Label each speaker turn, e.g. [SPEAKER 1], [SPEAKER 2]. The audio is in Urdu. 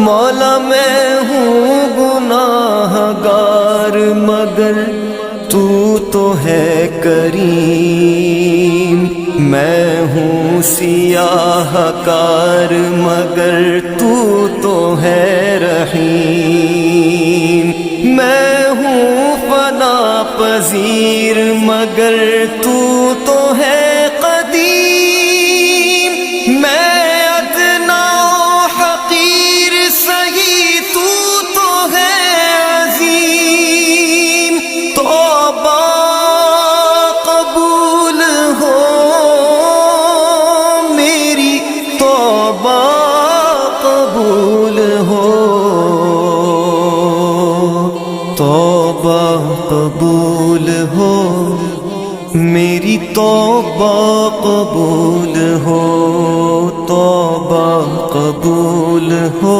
[SPEAKER 1] مولا میں ہوں گناہ گار مگر تو تو ہے کریم، میں ہوں سیاہ کار مگر تو تو ہے رحیم، میں ہوں فنا پذیر مگر تو تو ہے قدیم، میں ادنا حقیر سہی تو تو ہے عظیم، توبہ قبول ہو میری، توبہ قبول ہو، توبہ قبول ہو میری، توبہ قبول ہو، توبہ قبول ہو۔